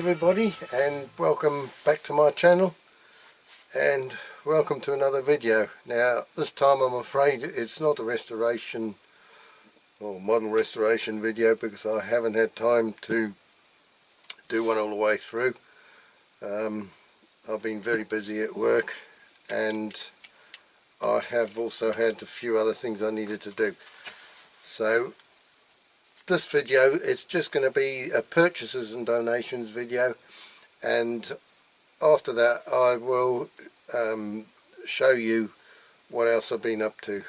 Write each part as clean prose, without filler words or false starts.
everybody, and welcome back to my channel, and welcome to another video. Now this time I'm afraid it's not a restoration or model restoration video because I haven't had time to do one all the way through. I've been very busy at work, and I have also had a few other things I needed to do. So this video, it's just going to be a purchases and donations video, and after that I will show you what else I've been up to.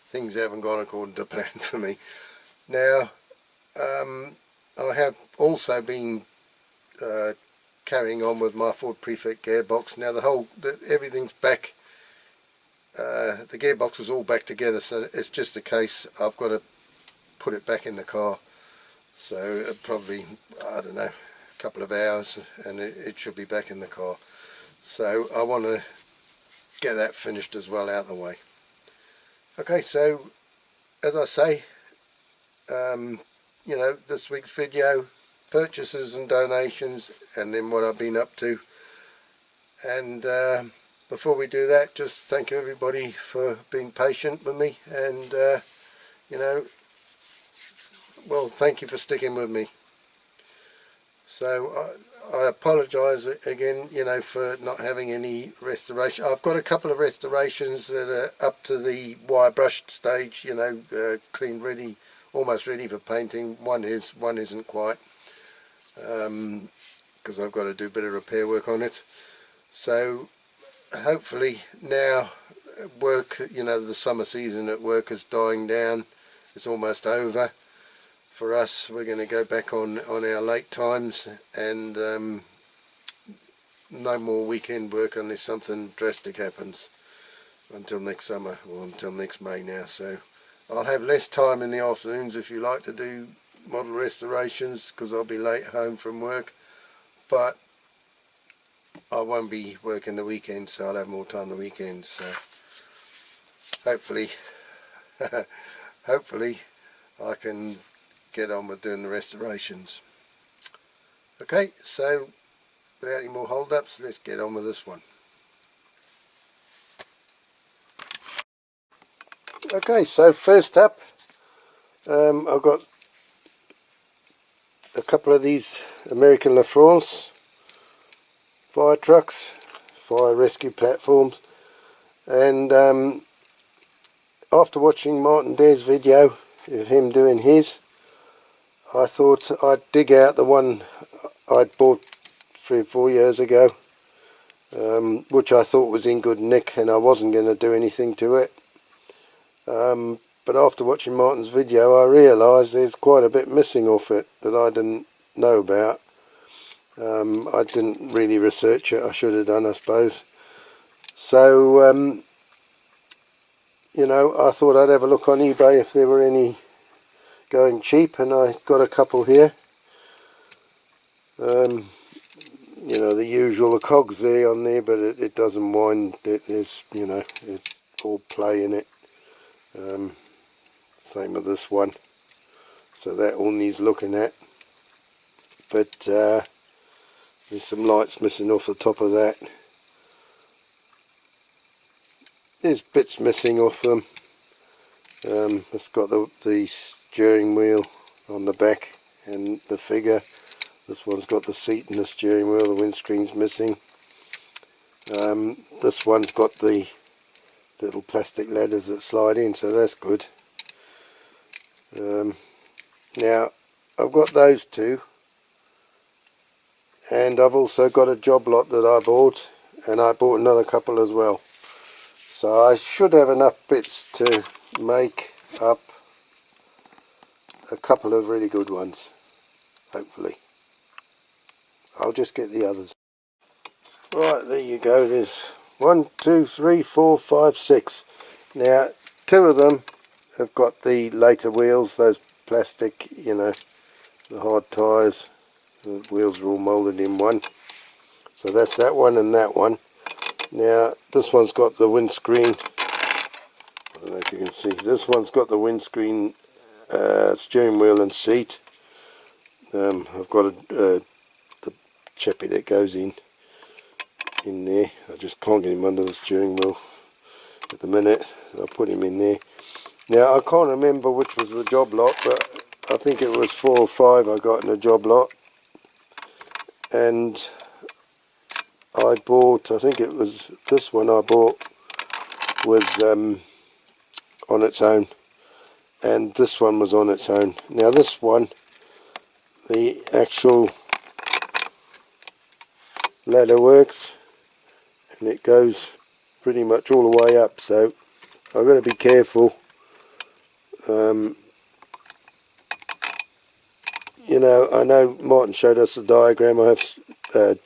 Things haven't gone according to plan for me. Now I have also been carrying on with my Ford Prefect gearbox. Now everything's back, the gearbox is all back together, so it's just a case I've got to put it back in the car. So probably, I don't know, a couple of hours and it should be back in the car. So I want to get that finished as well, out of the way. Okay, so as I say, you know, this week's video, purchases and donations, and then what I've been up to. And before we do that, just thank you everybody for being patient with me, and you know, well, thank you for sticking with me. So I apologise again, you know, for not having any restoration. I've got a couple of restorations that are up to the wire brushed stage, you know, clean, ready, almost ready for painting. One isn't quite, because I've got to do a bit of repair work on it. So hopefully now work, you know, the summer season at work is dying down. It's almost over. For us, we're going to go back on our late times, and no more weekend work unless something drastic happens until next summer, or until next May now. So I'll have less time in the afternoons if you like to do model restorations, because I'll be late home from work, but I won't be working the weekend, so I'll have more time the weekend. So hopefully hopefully I can get on with doing the restorations. Okay, so without any more hold-ups, let's get on with this one. Okay, so first up, I've got a couple of these American La France fire trucks, fire rescue platforms, and after watching Martin Dare's video of him doing his, I thought I'd dig out the one I'd bought 3 or 4 years ago, which I thought was in good nick, and I wasn't going to do anything to it. But after watching Martin's video, I realised there's quite a bit missing off it that I didn't know about. I didn't really research it. I should have done, I suppose. So you know, I thought I'd have a look on eBay if there were any going cheap, and I got a couple here. You know, the usual, the cogs there on there, but it doesn't mind. There's, you know, it's all play in it. Same with this one, so that all needs looking at, but there's some lights missing off the top of that. There's bits missing off them. It's got the steering wheel on the back and the figure. This one's got the seat and the steering wheel. The windscreen's missing. This one's got the little plastic ladders that slide in, so that's good. Now I've got those two, and I've also got a job lot that I bought, and I bought another couple as well. So I should have enough bits to make up a couple of really good ones, hopefully. I'll just get the others. Right, there you go. There's 1, 2, 3, 4, 5, 6. Now 2 of them have got the later wheels, those plastic, you know, the hard tyres. The wheels are all moulded in one. So that's that one and that one. Now this one's got the windscreen. I don't know if you can see. This one's got the windscreen, steering wheel and seat. I've got a chappy that goes in there. I just can't get him under the steering wheel at the minute, so I'll put him in there. Now I can't remember which was the job lot, but I think it was 4 or 5 I got in a job lot, and I bought, I think it was this one I bought was on its own, and this one was on its own. Now this one, the actual ladder works and it goes pretty much all the way up, so I've got to be careful. You know, I know Martin showed us a diagram. I have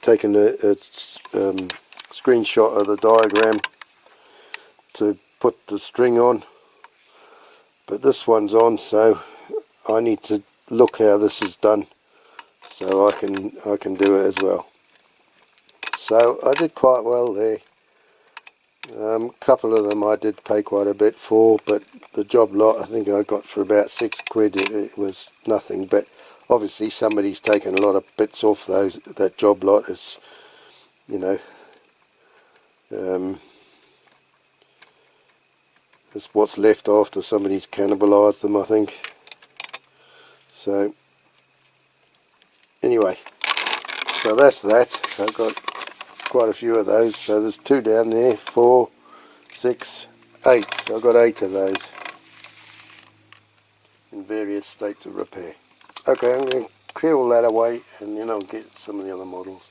taken a screenshot of the diagram to put the string on, but this one's on, so I need to look how this is done so I can do it as well. So I did quite well there. A couple of them I did pay quite a bit for, but the job lot I think I got for about £6. It was nothing, but obviously somebody's taken a lot of bits off that job lot. It's, you know, it's what's left after somebody's cannibalised them, I think. So anyway, so that's that. I've got quite a few of those. So there's 2 down there, 4, 6, 8. So I've got 8 of those in various states of repair. Okay, I'm going to clear all that away and then I'll get some of the other models.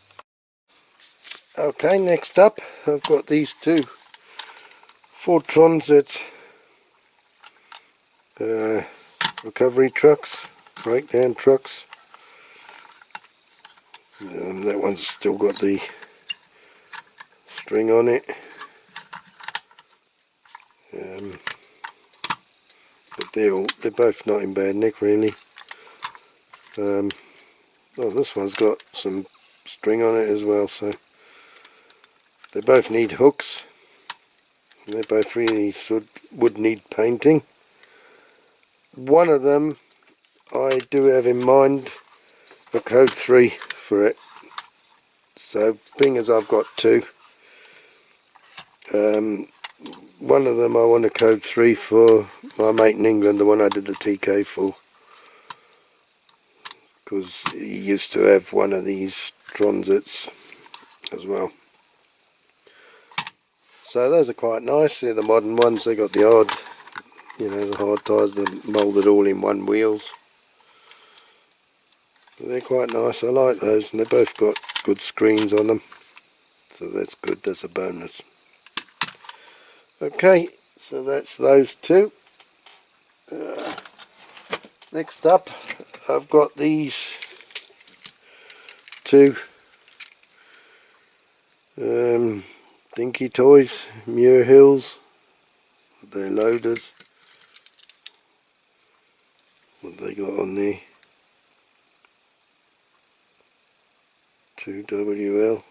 Okay, next up I've got these 2 Ford Transit recovery trucks, breakdown trucks. That one's still got the string on it, but they're both not in bad nick really. Oh, this one's got some string on it as well, so they both need hooks. They both really would need painting. One of them I do have in mind a code 3 for it, so being as I've got 2, one of them I want a code 3 for my mate in England, the one I did the TK for, because he used to have one of these Transits as well. So those are quite nice. They're the modern ones. They got the odd, you know, the hard tyres, they're moulded all in one wheels. But they're quite nice. I like those, and they both got good screens on them, so that's good. That's a bonus. Okay, so that's those 2. Next up I've got these 2 Dinky Toys Muir Hills. They're loaders. What they got on there? 2WL.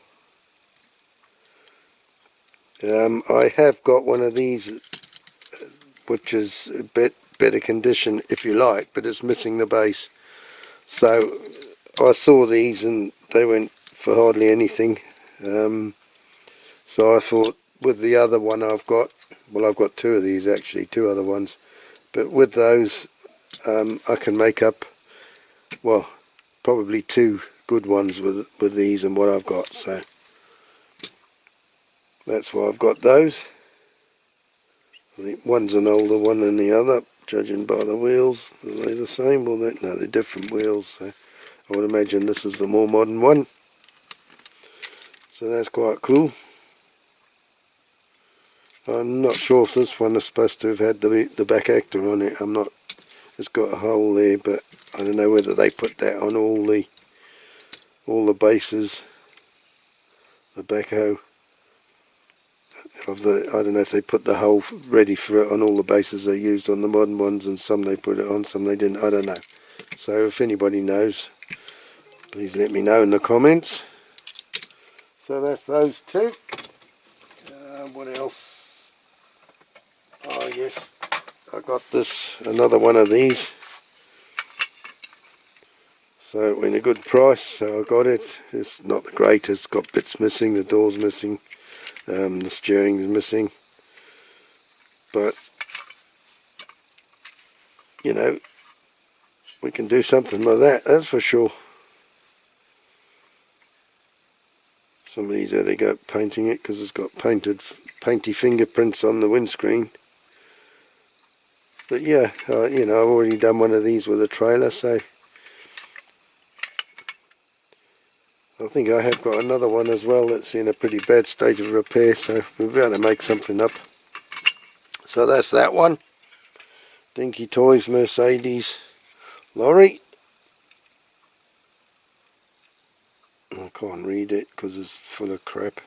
I have got one of these which is a bit better condition if you like, but it's missing the base. So I saw these and they went for hardly anything. So I thought with the other one I've got, well, I've got 2 of these actually, 2 other ones, but with those I can make up, well, probably 2 good ones with these and what I've got. So that's why I've got those. I think one's an older one than the other, judging by the wheels. Are they the same? Well, no, they're different wheels, so I would imagine this is the more modern one. So that's quite cool. I'm not sure if this one is supposed to have had the back actor on it. I'm not. It's got a hole there, but I don't know whether they put that on all the bases. The backhoe of the. I don't know if they put the hole ready for it on all the bases they used on the modern ones, and some they put it on, some they didn't. I don't know. So if anybody knows, please let me know in the comments. So that's those 2. What else? Oh yes, I got this, another one of these So it went a good price, so I got it. It's not the greatest, got bits missing, the door's missing, the steering is missing, but you know, we can do something like that, that's for sure. Somebody's had a go at painting it because it's got painty fingerprints on the windscreen. But yeah, you know, I've already done one of these with a trailer, so I think I have got another one as well that's in a pretty bad state of repair, so we'll be able to make something up. So that's that one. Dinky Toys Mercedes Lorry. I can't read it because it's full of crap.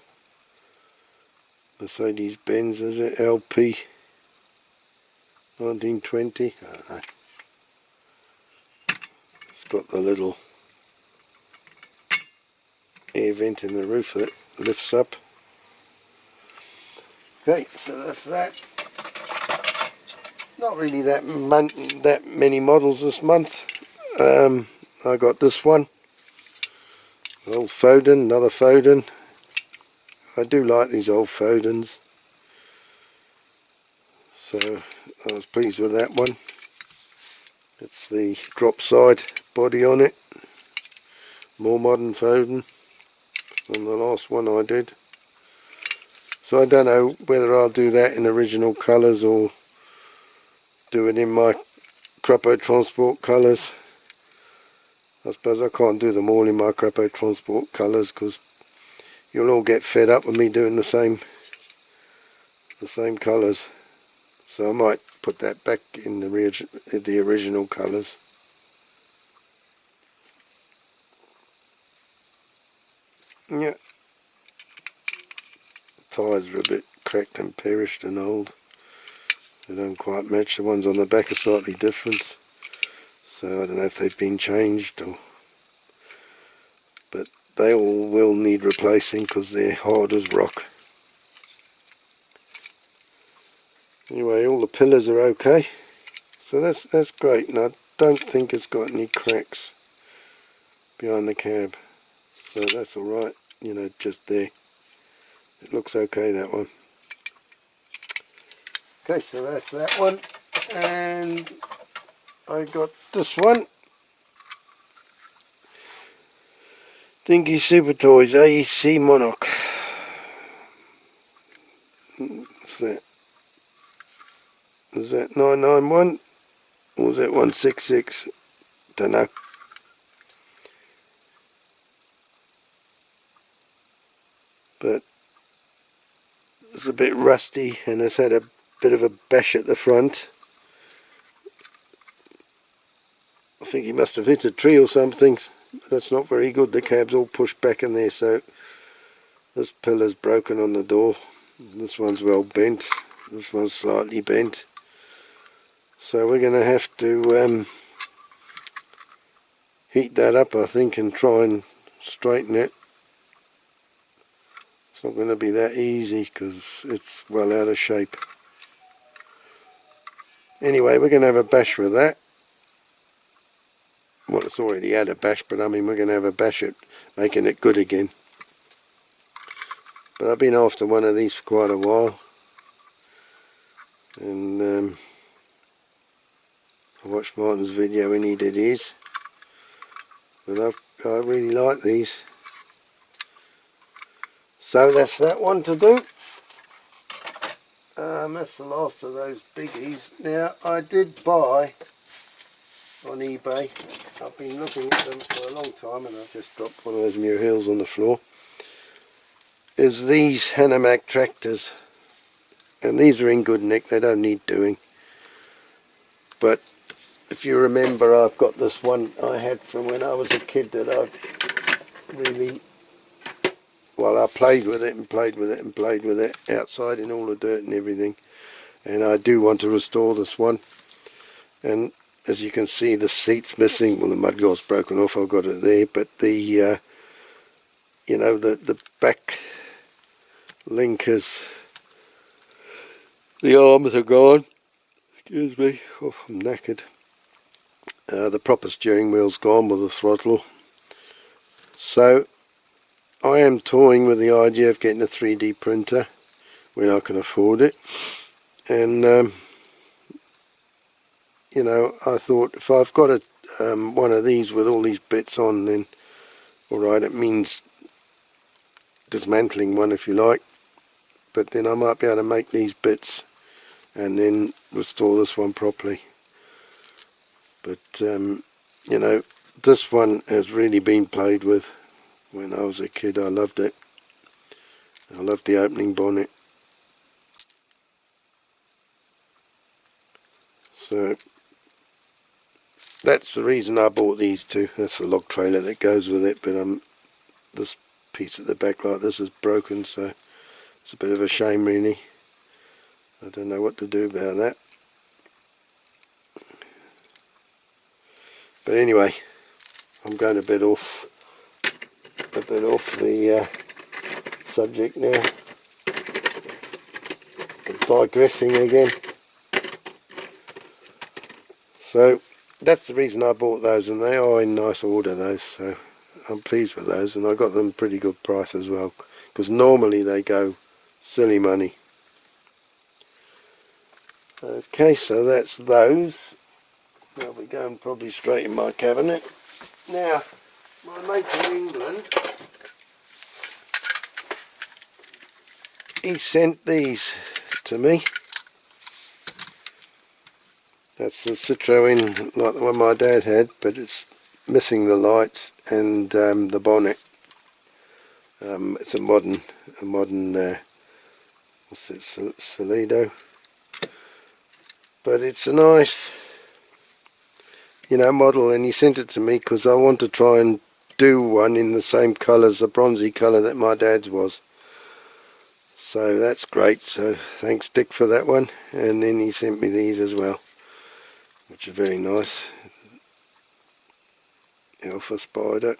Mercedes Benz, is it? LP 1920. I don't know. It's got the little air vent in the roof that lifts up. Okay, so that's that. Not really that many models this month. I got this one. Old Foden, another Foden. I do like these old Fodens. So I was pleased with that one. It's the drop side body on it. More modern Foden than the last one I did. So I don't know whether I'll do that in original colours or do it in my CRAPAUD Transport colours. I suppose I can't do them all in my CRAPAUD Transport colours because you'll all get fed up with me doing the same colours. So I might put that back in the original colours. Yeah. Tyres are a bit cracked and perished and old. They don't quite match. The ones on the back are slightly different. So I don't know if they've been changed or... But they all will need replacing because they're hard as rock. Anyway, all the pillars are okay. So that's great. And I don't think it's got any cracks behind the cab. So that's alright. You know, just there. It looks okay, that one. Okay, so that's that one. And I got this one. Dinky Super Toys AEC Monarch. What's that? Is that 991 or is that 166? Don't know. But it's a bit rusty and it's had a bit of a bash at the front. I think he must have hit a tree or something. That's not very good. The cab's all pushed back in there, so this pillar's broken on the door. This one's well bent. This one's slightly bent. So we're going to have to heat that up, I think, and try and straighten it. It's not going to be that easy because it's well out of shape. Anyway, we're going to have a bash with that. Well, it's already had a bash, but I mean we're going to have a bash at making it good again. But I've been after one of these for quite a while. And I watched Martin's video when he did his. But I really like these. So that's that one to do. That's the last of those biggies. Now I did buy on eBay. I've been looking at them for a long time and I've just dropped one of those Muir Hills on the floor. Is these Hanomag Tractors. And these are in good nick, they don't need doing. But if you remember, I've got this one I had from when I was a kid that I've really... Well, I played with it and played with it and played with it outside in all the dirt and everything. And I do want to restore this one. And as you can see, the seat's missing. Well, the mudguard's broken off, I've got it there. But the, you know, the back linkers, the arms are gone. Excuse me, oh, I'm knackered. The proper steering wheel's gone with the throttle. So I am toying with the idea of getting a 3D printer when I can afford it, and you know, I thought if I've got a one of these with all these bits on, then alright, it means dismantling one if you like, but then I might be able to make these bits and then restore this one properly. But you know, this one has really been played with. When I was a kid I loved it. I loved the opening bonnet. So that's the reason I bought these two. That's the log trailer that goes with it, but this piece at the back like this is broken, so it's a bit of a shame really. I don't know what to do about that. But anyway, I'm going a bit off the subject now. I'm digressing again. So that's the reason I bought those, and they are in nice order, those, so I'm pleased with those, and I got them pretty good price as well, because normally they go silly money. Okay, so that's those. They'll be going probably straight in my cabinet. Now, my mate in England, he sent these to me. That's the Citroën, like the one my dad had, but it's missing the lights and the bonnet. It's a modern what's it, Solido, but it's a nice, you know, model, and he sent it to me because I want to try and do one in the same colours, the bronzy colour that my dad's was. So that's great, so thanks Dick for that one. And then he sent me these as well, which are very nice. Alpha Spider.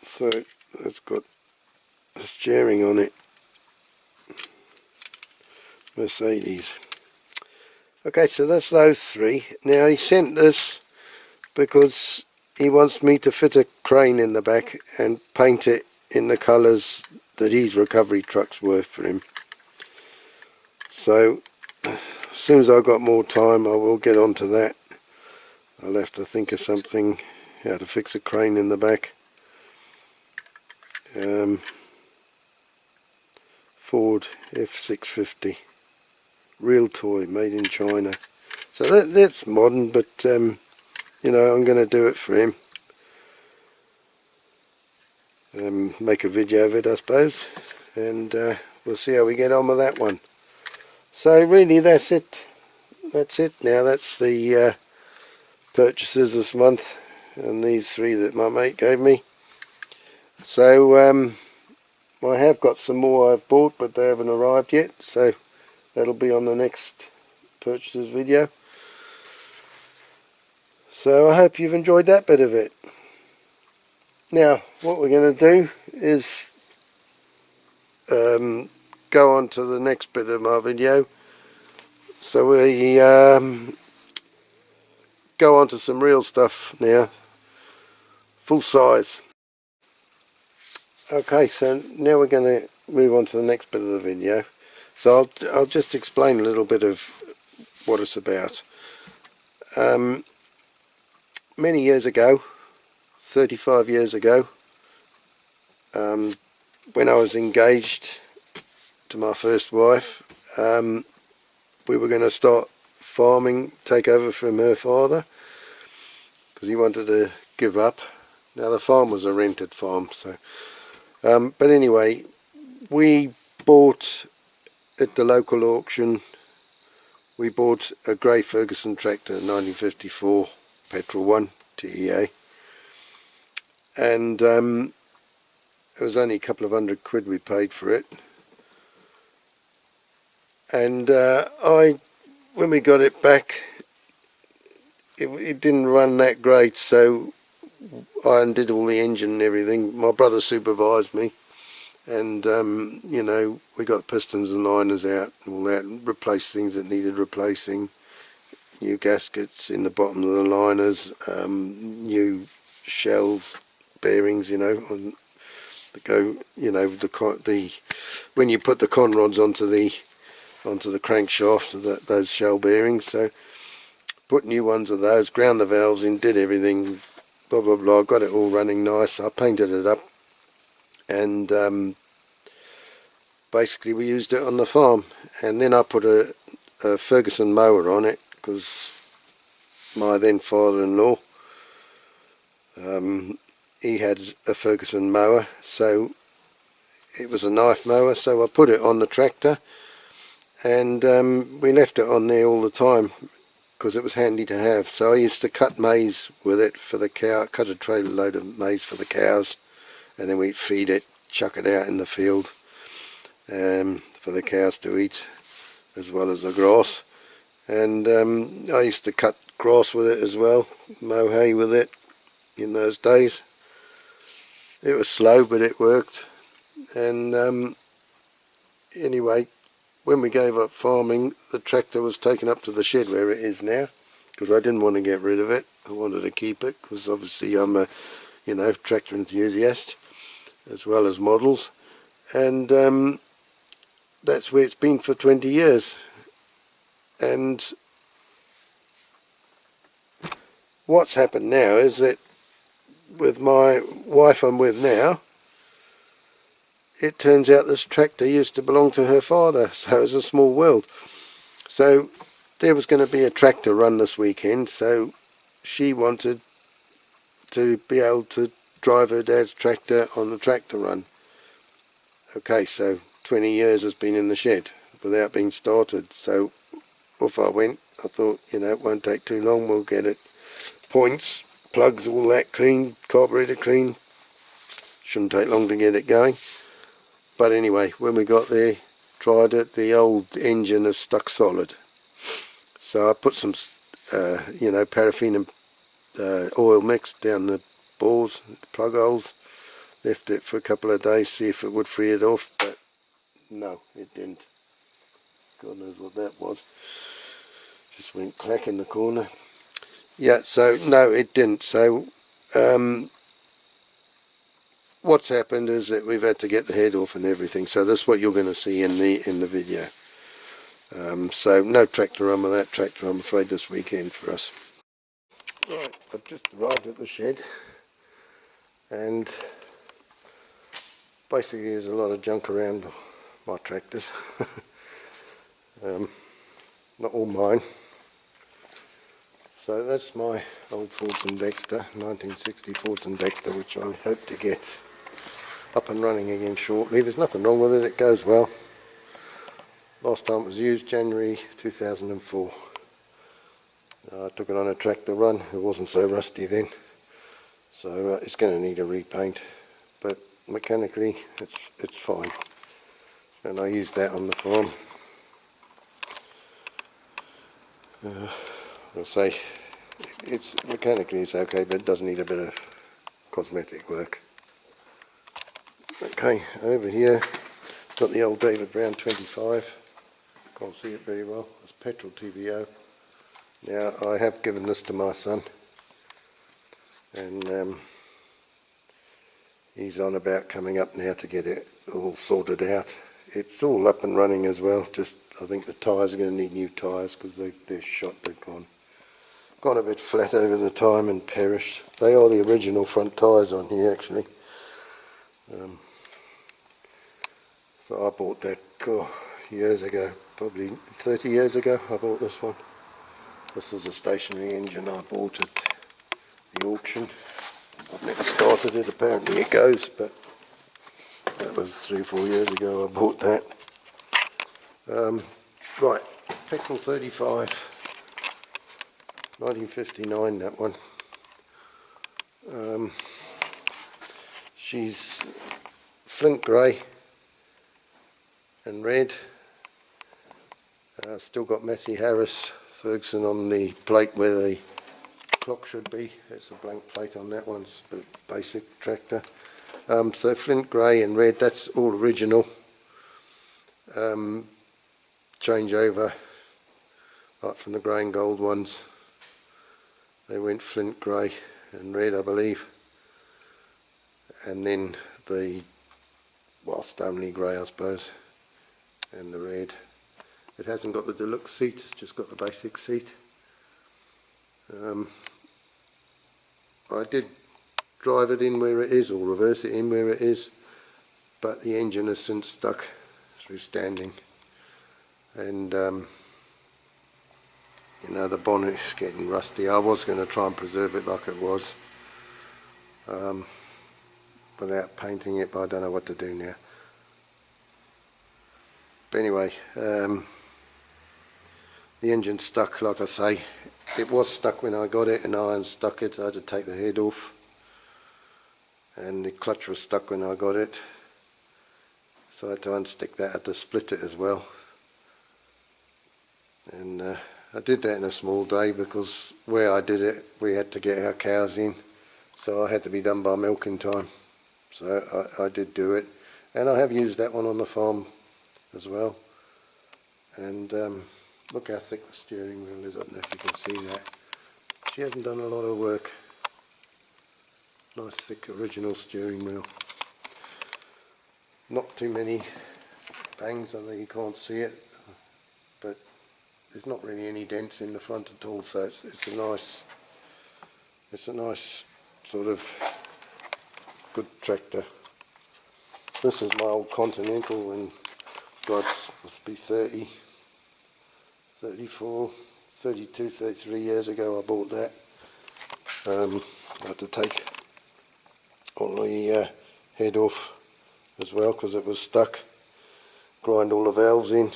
So it's got a steering on it. Mercedes. Okay, so that's those three. Now he sent this because he wants me to fit a crane in the back and paint it in the colours that his recovery trucks were for him. So as soon as I've got more time I will get onto that. I'll have to think of something, how to fix a crane in the back. Ford F650, real toy, made in China. So that's modern, but you know, I'm going to do it for him. Make a video of it, I suppose, and we'll see how we get on with that one. So really that's it. That's it now. That's the purchases this month, and these three that my mate gave me. So I have got some more I've bought, but they haven't arrived yet, so that'll be on the next purchases video. So I hope you've enjoyed that bit of it. Now what we're going to do is go on to the next bit of my video. So we go on to some real stuff now, full size. Okay, so now we're going to move on to the next bit of the video. So I'll just explain a little bit of what it's about. Many years ago, 35 years ago, when I was engaged to my first wife, we were going to start farming, take over from her father, because he wanted to give up. Now the farm was a rented farm, so but anyway, we bought at the local auction, we bought a grey Ferguson tractor, 1954 petrol one, TEA, and it was only a couple of £100 we paid for it. And when we got it back, it didn't run that great, so I undid all the engine and everything. My brother supervised me, and you know, we got pistons and liners out and all that, and replaced things that needed replacing, new gaskets in the bottom of the liners, new shells, bearings, you know, on the go, you know, the when you put the con rods onto the crankshaft, those shell bearings. So put new ones of those, ground the valves in, did everything, blah blah blah, got it all running nice. I painted it up, and basically we used it on the farm. And then I put a Ferguson mower on it, because my then father-in-law, he had a Ferguson mower, so it was a knife mower, so I put it on the tractor, and we left it on there all the time because it was handy to have. So I used to cut maize with it for the cow, cut a trailer load of maize for the cows, and then we'd feed it, chuck it out in the field for the cows to eat, as well as the grass. And I used to cut grass with it as well, mow hay with it in those days. It was slow, but it worked. And anyway, when we gave up farming, the tractor was taken up to the shed where it is now, because I didn't want to get rid of it. I wanted to keep it, because obviously I'm a, you know, tractor enthusiast as well as models. And that's where it's been for 20 years. And what's happened now is that with my wife I'm with now, it turns out this tractor used to belong to her father, so it's a small world. So there was going to be a tractor run this weekend, so she wanted to be able to drive her dad's tractor on the tractor run. Okay, so 20 years has been in the shed without being started, so off I went. I thought, you know, it won't take too long, we'll get it. Points, plugs, all that clean, carburetor clean. Shouldn't take long to get it going. But anyway, when we got there, tried it, the old engine is stuck solid. So I put some, you know, paraffin and oil mix down the bores, the plug holes. Left it for a couple of days, see if it would free it off, but no, it didn't. God knows what that was. Just went clack in the corner. Yeah, so no, it didn't. So what's happened is that we've had to get the head off and everything. So that's what you're going to see in the video. So no tractor run with that tractor, I'm afraid, this weekend for us. Right, I've just arrived at the shed, and basically there's a lot of junk around my tractors. Not all mine. So that's my old Fordson Dexter, 1960 Fordson Dexter, which I hope to get up and running again shortly. There's nothing wrong with it, it goes well. Last time it was used, January 2004. I took it on a tractor run, it wasn't so rusty then. So it's going to need a repaint, but mechanically it's fine. And I use that on the farm. I'll say it's mechanically it's okay, but it does need a bit of cosmetic work. Okay, over here got the old David Brown 25. Can't see it very well. It's petrol TVO. Now I have given this to my son, and he's on about coming up now to get it all sorted out. It's all up and running as well. Just I think the tyres are going to need new tyres because they're shot. They've gone a bit flat over the time and perished. They are the original front tyres on here actually. So I bought that years ago, probably 30 years ago I bought this one. This was a stationary engine I bought at the auction. I've never started it, apparently it goes, but that was 3 or 4 years ago I bought that. Right, petrol 35, 1959 that one. She's flint grey and red. Still got Massey Harris Ferguson on the plate where the clock should be. It's a blank plate on that one, it's a basic tractor. So flint grey and red, that's all original. Change over, like from the grey and gold ones, they went flint grey and red, I believe, and then the, well, Stonely grey, I suppose, and the red. It hasn't got the deluxe seat, it's just got the basic seat. I did drive it in where it is, or reverse it in where it is, but the engine has since stuck through standing, and you know, the bonnet is getting rusty. I was going to try and preserve it like it was, without painting it, but I don't know what to do now. But anyway, the engine's stuck, like I say. It was stuck when I got it, and I unstuck it. I had to take the head off, and the clutch was stuck when I got it, so I had to unstick that. I had to split it as well, and I did that in a small day because where I did it, we had to get our cows in, so I had to be done by milking time. So I did do it, and I have used that one on the farm as well. And look how thick the steering wheel is. I don't know if you can see that. She hasn't done a lot of work. Nice thick original steering wheel. Not too many bangs. I know you can't see it, but there's not really any dents in the front at all. So it's a nice sort of good tractor. This is my old Continental, and God, must be 30, 34, 32, 33 years ago I bought that. I had to take all the head off as well because it was stuck. Grind all the valves in,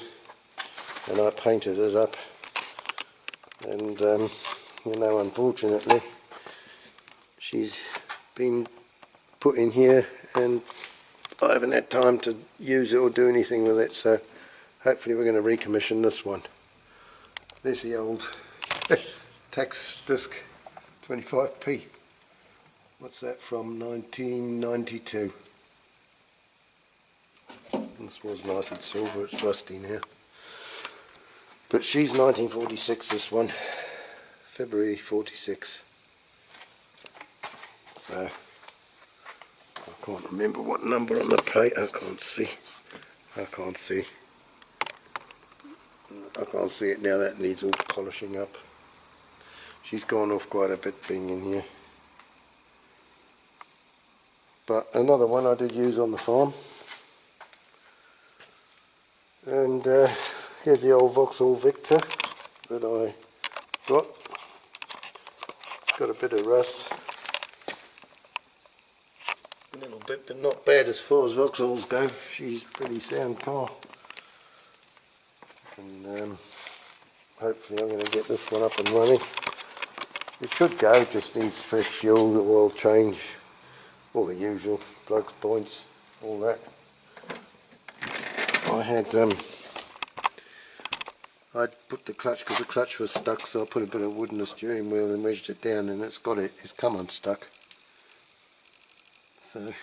and I painted it up. And you know, unfortunately, she's been put in here, and I haven't had time to use it or do anything with it, so hopefully we're going to recommission this one. There's the old tax disc 25p. What's that from? 1992. This was nice and silver, it's rusty now. But she's 1946, this one. February 46. So I can't remember what number on the plate. I can't see it now. That needs all polishing up. She's gone off quite a bit being in here. But another one I did use on the farm. And here's the old Vauxhall Vector that I got. It's got a bit of rust. A little bit, but not bad as far as Vauxhalls go. She's a pretty sound car. And hopefully I'm going to get this one up and running. It should go, just needs fresh fuel, the oil change, all the usual, plugs, points, all that. I put the clutch, because the clutch was stuck, so I put a bit of wood in the steering wheel and wedged it down, and it's come unstuck. So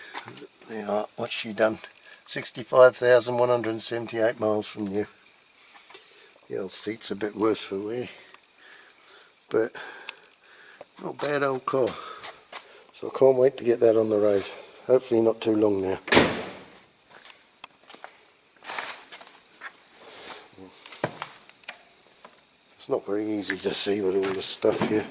there are, what's she done? 65,178 miles from new. The old seat's a bit worse for wear, but not bad old car. So I can't wait to get that on the road. Hopefully not too long now. It's not very easy to see with all this stuff here.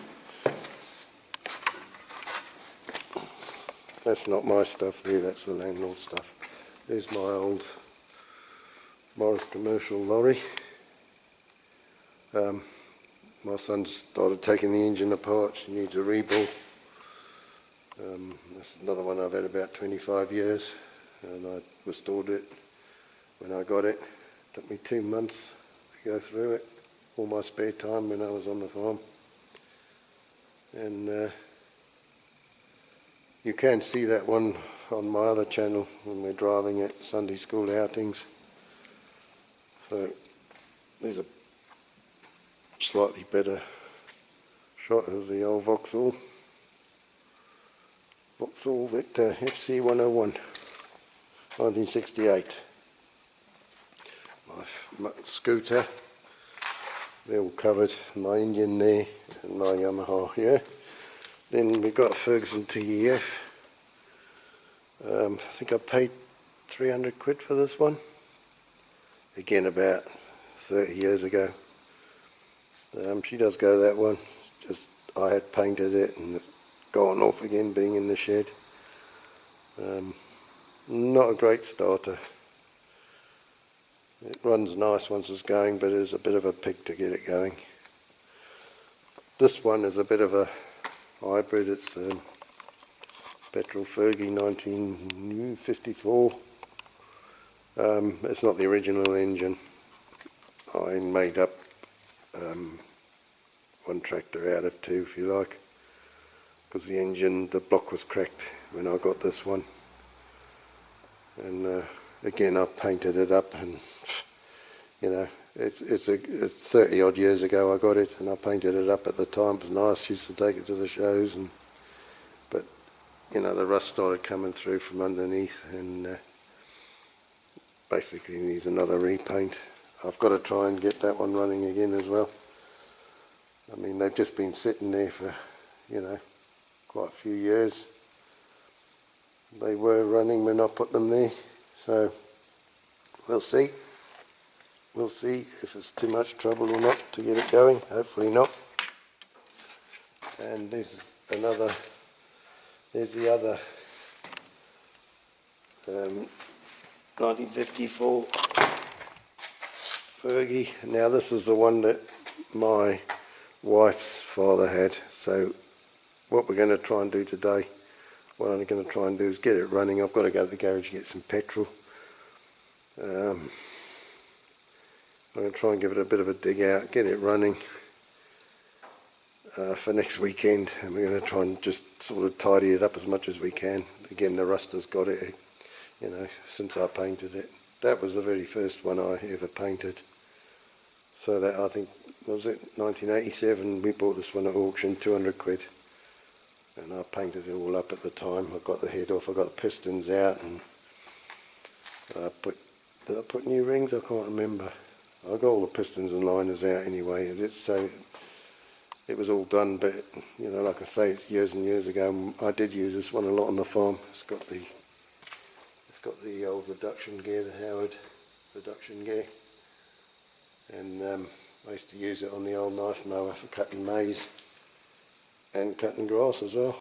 That's not my stuff there, that's the landlord stuff. There's my old Morris commercial lorry. My son started taking the engine apart. She needs a rebuild. That's another one I've had about 25 years, and I restored it when I got it. It took me 2 months to go through it, all my spare time when I was on the farm. And you can see that one on my other channel when we're driving at Sunday school outings. So there's a slightly better shot of the old Vauxhall. Vauxhall Vector FC101, 1968. My scooter, they're all covered, my engine there and my Yamaha here. Then we've got Ferguson TEF. I think I paid 300 quid for this one, again about 30 years ago. She does go, that one, just I had painted it and it's gone off again being in the shed. Not a great starter. It runs nice once it's going, but it's a bit of a pig to get it going. This one is a bit of a hybrid. It's petrol Fergie 1954. It's not the original engine. I made up one tractor out of two, if you like, because the engine, the block was cracked when I got this one. And again, I painted it up, and you know, it's 30 odd years ago I got it, and I painted it up at the time. It was nice, used to take it to the shows, but you know, the rust started coming through from underneath, and basically needs another repaint. I've got to try and get that one running again as well. I mean, they've just been sitting there for, you know, quite a few years. They were running when I put them there, so we'll see. We'll see if it's too much trouble or not to get it going. Hopefully not. And there's the other 1954 Fergie. Now this is the one that my wife's father had, so what we're going to try and do today, what I'm going to try and do is get it running. I've got to go to the garage and get some petrol. I'm going to try and give it a bit of a dig out, get it running for next weekend, and we're going to try and just sort of tidy it up as much as we can. Again, the rust has got it, you know, since I painted it. That was the very first one I ever painted. So that, I think, what was it, 1987, we bought this one at auction, 200 quid. And I painted it all up at the time. I got the head off, I got the pistons out, and did I put new rings? I can't remember. I got all the pistons and liners out anyway. It was all done, but you know, like I say, it's years and years ago. And I did use this one a lot on the farm. It's got the old reduction gear, the Howard reduction gear, and I used to use it on the old knife mower for cutting maize and cutting grass as well.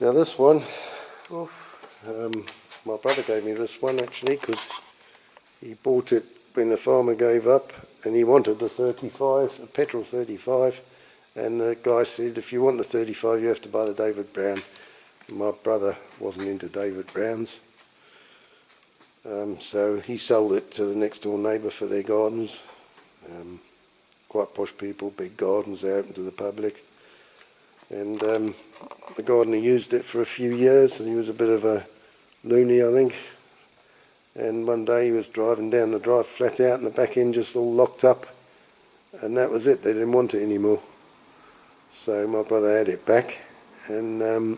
Now this one, my brother gave me this one actually, because he bought it when the farmer gave up, and he wanted the 35, a petrol 35, and the guy said, if you want the 35 you have to buy the David Brown. And my brother wasn't into David Browns, so he sold it to the next door neighbour for their gardens. Quite posh people, big gardens, they're open to the public. And the gardener used it for a few years, and he was a bit of a loony, I think. And one day he was driving down the drive flat out, and the back end just all locked up, and that was it. They didn't want it anymore. So my brother had it back, and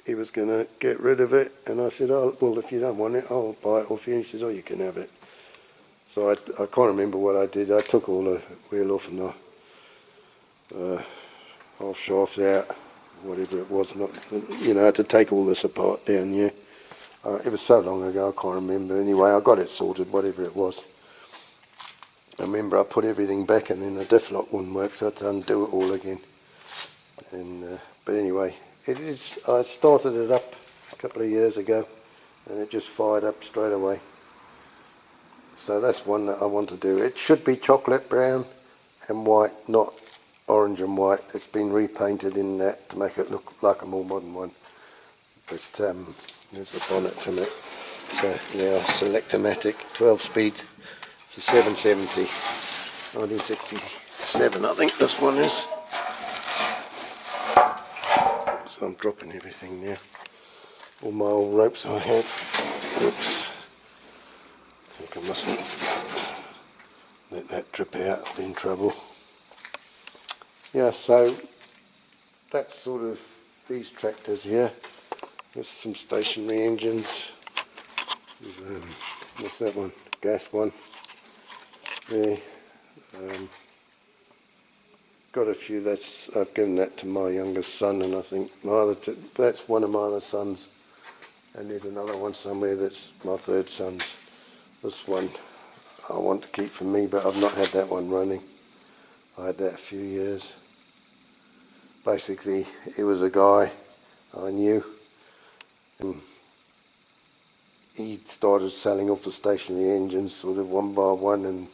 he was going to get rid of it, and I said, oh, well, if you don't want it, I'll buy it off you. And he says, oh, you can have it. So I can't remember what I did. I took all the wheel off and the half shafts out, whatever it was. Not, you know, I had to take all this apart down here. It was so long ago, I can't remember. Anyway, I got it sorted, whatever it was. I remember I put everything back, and then the diff lock wouldn't work, so I had to undo it all again. And but anyway, I started it up a couple of years ago, and it just fired up straight away. So that's one that I want to do. It should be chocolate brown and white, not orange and white. It's been repainted in that to make it look like a more modern one. But there's the bonnet from it. So now Selectomatic 12-speed. It's a 770, 1967 I think this one is. So I'm dropping everything now. All my old ropes I had. Oops. I think I mustn't let that drip out, I'll be in trouble. Yeah, so that's sort of these tractors here. There's some stationary engines. There's, what's that one? Gas one. There. Got a few. I've given that to my youngest son, and I think that's one of my other sons. And there's another one somewhere that's my third son's. This one I want to keep for me, but I've not had that one running. I had that a few years. Basically, it was a guy I knew, and he started selling off the stationary engines sort of one by one, and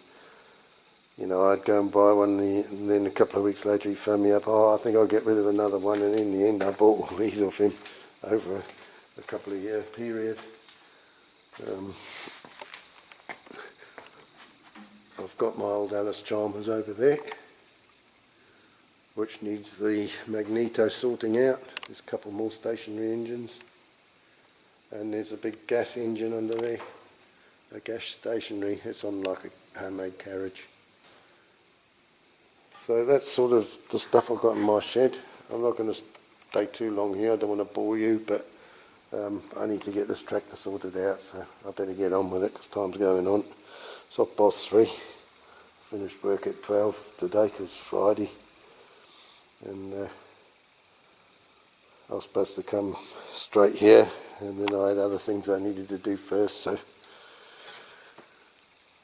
you know, I'd go and buy one, and then a couple of weeks later he phoned me up, oh, I think I'll get rid of another one, and in the end I bought all these off him over a couple of year period. I've got my old Alice Chalmers over there, which needs the magneto sorting out. There's a couple more stationary engines, and there's a big gas engine under there, a gas stationary. It's on like a homemade carriage. So that's sort of the stuff I've got in my shed. I'm not going to stay too long here, I don't want to bore you, but I need to get this tractor sorted out, so I better get on with it because time's going on. It's off past 3. Finished work at 12 today because it's Friday, and I was supposed to come straight here, and then I had other things I needed to do first, so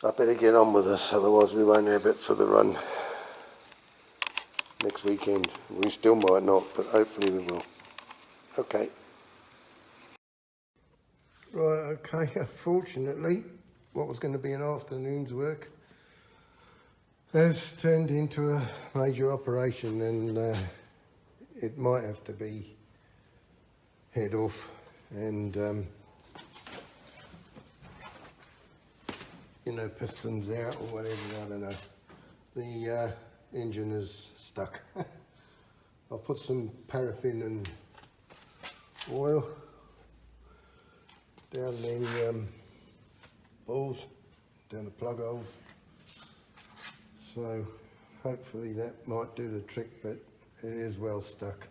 I better get on with this, otherwise we won't have it for the run next weekend. We still might not, but hopefully we will. Okay. Right, okay, unfortunately what was going to be an afternoon's work has turned into a major operation, and it might have to be head off, and you know, pistons out or whatever, I don't know. The engine is stuck. I've put some paraffin and oil down the balls, down the plug holes. So hopefully that might do the trick, but it is well stuck.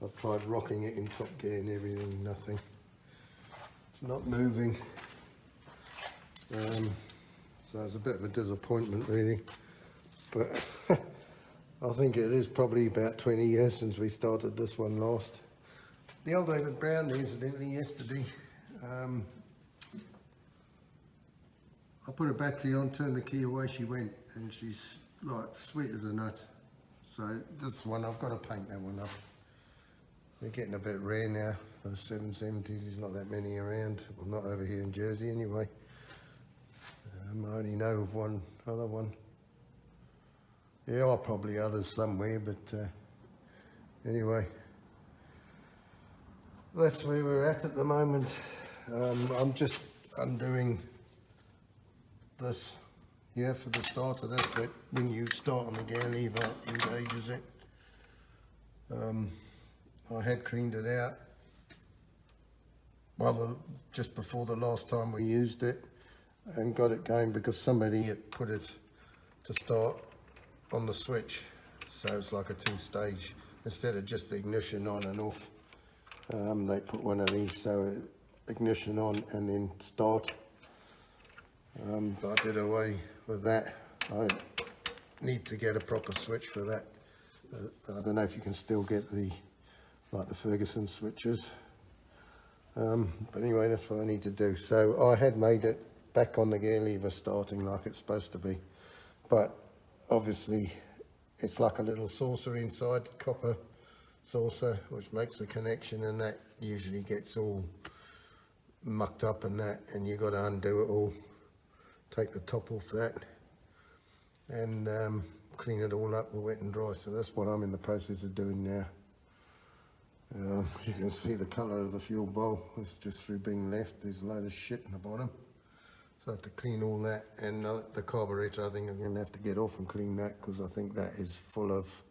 I've tried rocking it in top gear and everything, nothing. It's not moving. So it's a bit of a disappointment really, but I think it is probably about 20 years since we started this one last. The old David Brown, incidentally, yesterday, I put a battery on, turned the key away, she went, and she's like sweet as a nut. So this one, I've got to paint that one up. They're getting a bit rare now, those 770s. There's not that many around, well, not over here in Jersey anyway. I only know of one other one. There are probably others somewhere, but anyway, that's where we're at the moment. I'm just undoing this here for the starter. That's what, when you start on the gear lever, engages it. I had cleaned it out, well, just before the last time we used it, and got it going because somebody had put it to start on the switch, so it's like a two-stage instead of just the ignition on and off. They put one of these, so ignition on and then start. But I did away with that. I don't need to get a proper switch for that. I don't know if you can still get the like the Ferguson switches, but anyway, that's what I need to do. So I had made it back on the gear lever starting like it's supposed to be, but obviously it's like a little saucer inside, copper saucer, which makes a connection, and that usually gets all mucked up and that, and you got to undo it all, take the top off that, and clean it all up with wet and dry. So that's what I'm in the process of doing now. You can see the colour of the fuel bowl. It's just through being left. There's a load of shit in the bottom. So I have to clean all that, and the carburetor I think I'm going to have to get off and clean that, because I think that is full of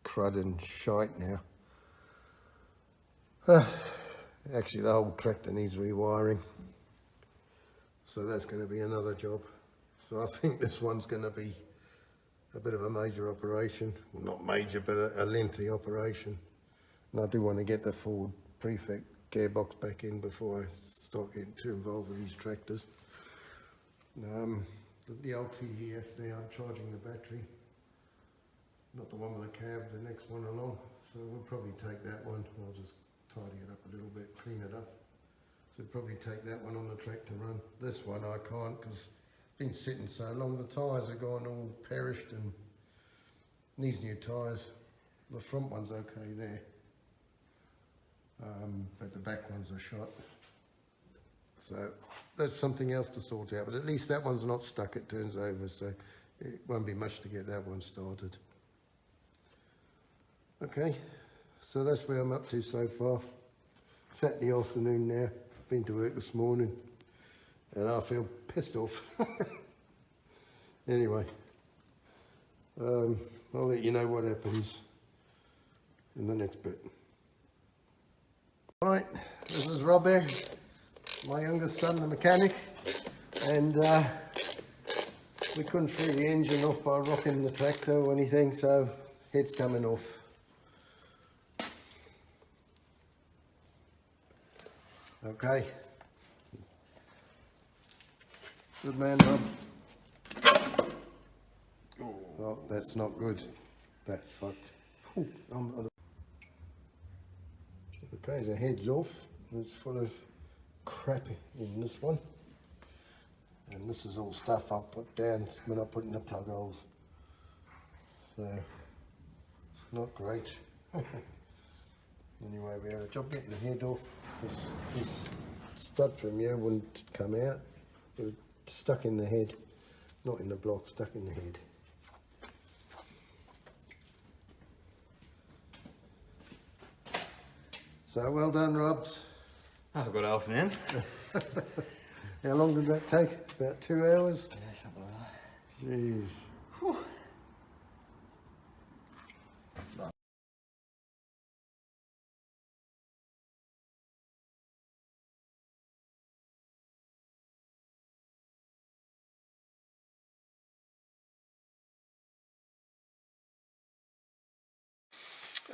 crud and shite now. Actually the whole tractor needs rewiring, so that's going to be another job. So I think this one's going to be a bit of a major operation. Well, not major, but a lengthy operation. And I do want to get the Ford Prefect gearbox back in before I start getting too involved with these tractors. The LTEF there, I'm charging the battery, not the one with the cab, the next one along. So we'll probably take that one. I'll just tidy it up a little bit, clean it up. So we'll probably take that one on the track to run. This one I can't, because it's been sitting so long. The tyres are gone all perished and needs new tyres. The front one's okay there, but the back ones are shot. So that's something else to sort out, but at least that one's not stuck, it turns over, so it won't be much to get that one started. Okay, so that's where I'm up to so far. Saturday afternoon now, been to work this morning, and I feel pissed off. Anyway, I'll let you know what happens in the next bit. Right, this is Rob here, my youngest son, the mechanic, and we couldn't free the engine off by rocking the tractor or anything, so head's coming off. Okay. Good man, Rob. Oh, well, that's not good. That's fucked. Okay, the head's off. It's full of crap in this one. And this is all stuff I've put down when I put in the plug holes. So, it's not great. Anyway, we had a job getting the head off, because this stud from here wouldn't come out. It was stuck in the head, not in the block, stuck in the head. So well done, Robs. Oh, good afternoon. How long did that take? About 2 hours? Yeah, something like that. Jeez. Whew.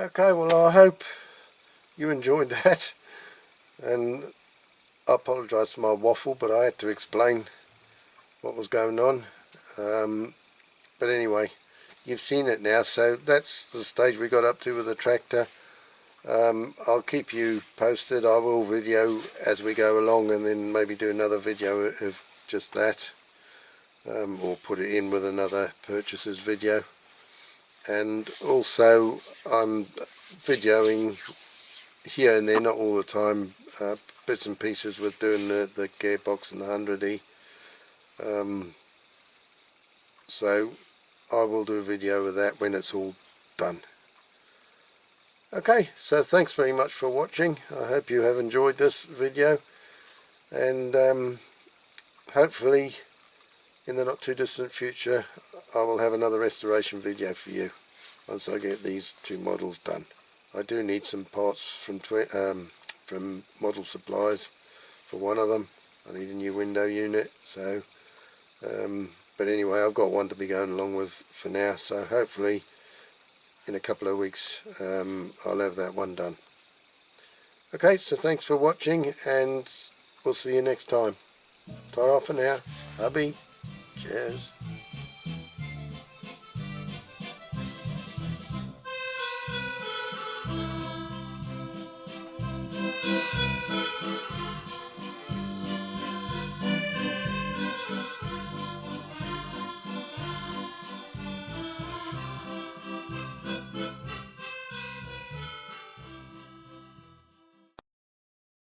Okay, well, I hope you enjoyed that, and I apologise for my waffle, but I had to explain what was going on. But anyway, you've seen it now, so that's the stage we got up to with the tractor. I'll keep you posted. I will video as we go along, and then maybe do another video of just that, or put it in with another purchaser's video. And also I'm videoing here and there, not all the time, bits and pieces with doing the gearbox and the 100E. So I will do a video of that when it's all done. Okay, so thanks very much for watching. I hope you have enjoyed this video, and hopefully in the not too distant future I will have another restoration video for you once I get these two models done. I do need some parts from model supplies for one of them. I need a new window unit, so but anyway, I've got one to be going along with for now, so hopefully in a couple of weeks I'll have that one done. Okay, so thanks for watching, and we'll see you next time. Ta-ra for now. Hubby. Cheers.